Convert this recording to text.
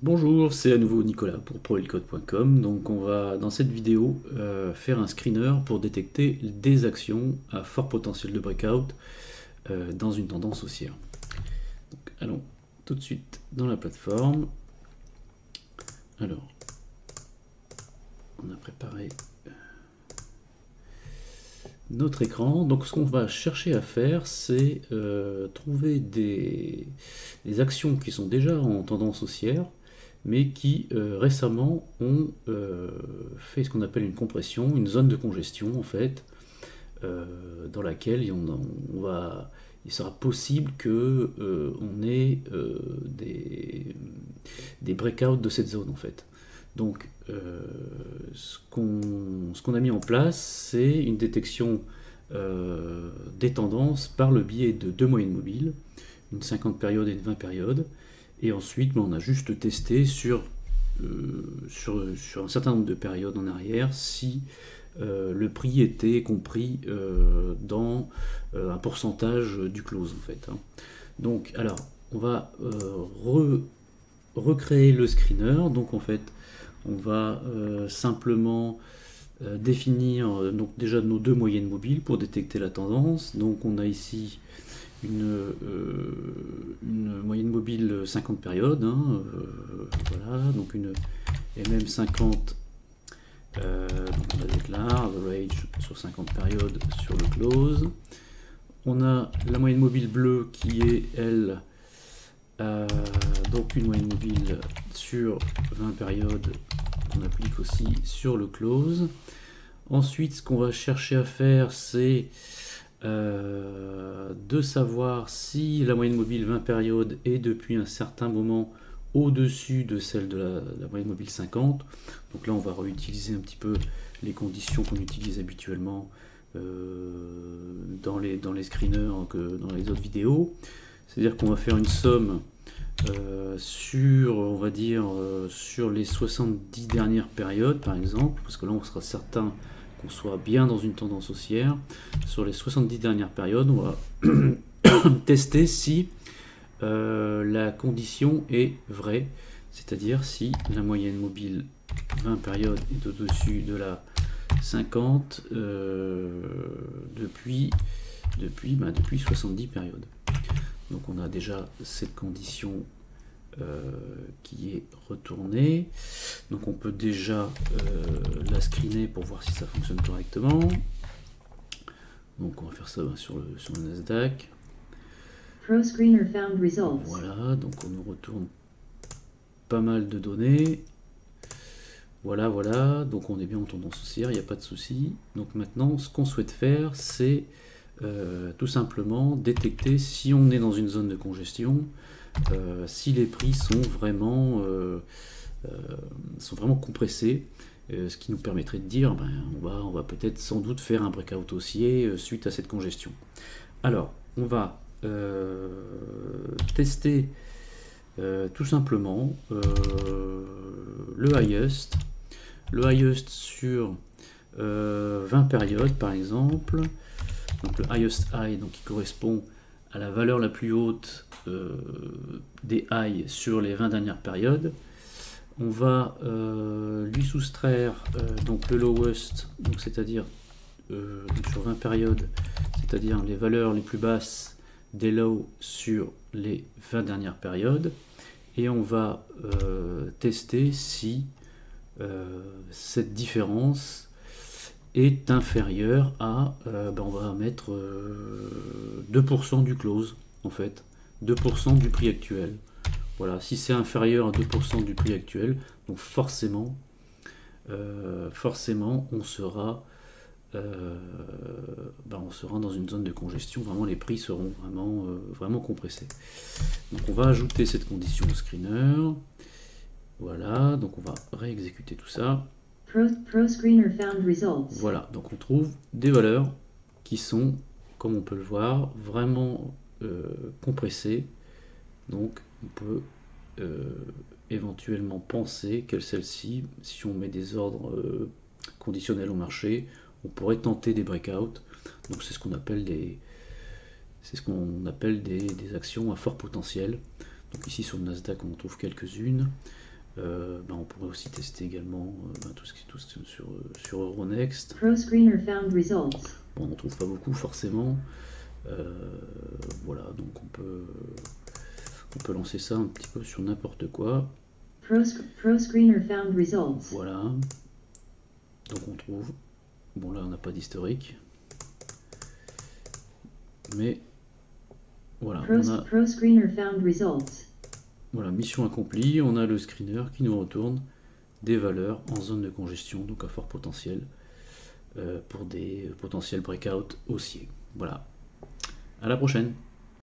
Bonjour, c'est à nouveau Nicolas pour proelcode.com. Donc on va dans cette vidéo faire un screener pour détecter des actions à fort potentiel de breakout dans une tendance haussière. Donc, allons tout de suite dans la plateforme. Alors, on a préparé notre écran. Donc ce qu'on va chercher à faire, c'est trouver des actions qui sont déjà en tendance haussière, mais qui récemment ont fait ce qu'on appelle une compression, une zone de congestion en fait, dans laquelle il sera possible que on ait des breakouts de cette zone en fait. Donc ce qu'on a mis en place, c'est une détection des tendances par le biais de deux moyennes mobiles, une 50 périodes et une 20 périodes. Et ensuite, on a juste testé sur un certain nombre de périodes en arrière si le prix était compris dans un pourcentage du close en fait. Donc, alors, on va recréer le screener. Donc, en fait, on va simplement définir donc déjà nos deux moyennes mobiles pour détecter la tendance. Donc, on a ici une moyenne mobile 50 périodes, voilà, donc une MM50, donc on la déclare, average sur 50 périodes sur le close. On a la moyenne mobile bleue qui est, elle, donc une moyenne mobile sur 20 périodes qu'on applique aussi sur le close. Ensuite, ce qu'on va chercher à faire, c'est de savoir si la moyenne mobile 20 périodes est depuis un certain moment au-dessus de celle de la moyenne mobile 50. Donc là, on va réutiliser un petit peu les conditions qu'on utilise habituellement dans les screeners que dans les autres vidéos. C'est-à-dire qu'on va faire une somme sur, on va dire, sur les 70 dernières périodes, par exemple, parce que là, on sera certain qu'on soit bien dans une tendance haussière. Sur les 70 dernières périodes, on va tester si la condition est vraie, c'est-à-dire si la moyenne mobile 20 périodes est au-dessus de la 50 depuis 70 périodes. Donc on a déjà cette condition qui est retournée. Donc on peut déjà la screener pour voir si ça fonctionne correctement. Donc on va faire ça sur le Nasdaq. Pro Screener found results. Voilà, donc on nous retourne pas mal de données. Voilà, donc on est bien en tendance haussière, il n'y a pas de souci. Donc maintenant, ce qu'on souhaite faire, c'est tout simplement détecter si on est dans une zone de congestion, si les prix sont vraiment compressés, ce qui nous permettrait de dire on va peut-être sans doute faire un breakout haussier suite à cette congestion. Alors, on va tester tout simplement le highest sur 20 périodes par exemple. Donc le highest high, donc qui correspond à la valeur la plus haute des highs sur les 20 dernières périodes. On va lui soustraire donc le lowest, donc c'est-à-dire sur 20 périodes, c'est-à-dire les valeurs les plus basses des lows sur les 20 dernières périodes, et on va tester si cette différence est inférieure à, on va mettre 2% du close, en fait, 2% du prix actuel. Voilà, si c'est inférieur à 2% du prix actuel, donc forcément on sera dans une zone de congestion, vraiment les prix seront vraiment compressés. Donc on va ajouter cette condition au screener. Voilà, donc on va réexécuter tout ça. Pro Screener found results. Voilà, donc on trouve des valeurs qui sont, comme on peut le voir, vraiment compressées. Donc on peut éventuellement penser que celle-ci, si on met des ordres conditionnels au marché, on pourrait tenter des breakouts. Donc c'est ce qu'on appelle des actions à fort potentiel. Donc ici sur le Nasdaq on en trouve quelques-unes. On pourrait aussi tester également tout ce qui est sur Euronext. ProScreener found results. Bon, on n'en trouve pas beaucoup forcément. Voilà, donc on peut lancer ça un petit peu sur n'importe quoi. ProScreener found results. Voilà. Donc on trouve. Bon, là on n'a pas d'historique. Mais voilà, ProScreener found results. Voilà, mission accomplie. On a le screener qui nous retourne des valeurs en zone de congestion, donc à fort potentiel, pour des potentiels breakouts haussiers. Voilà. À la prochaine.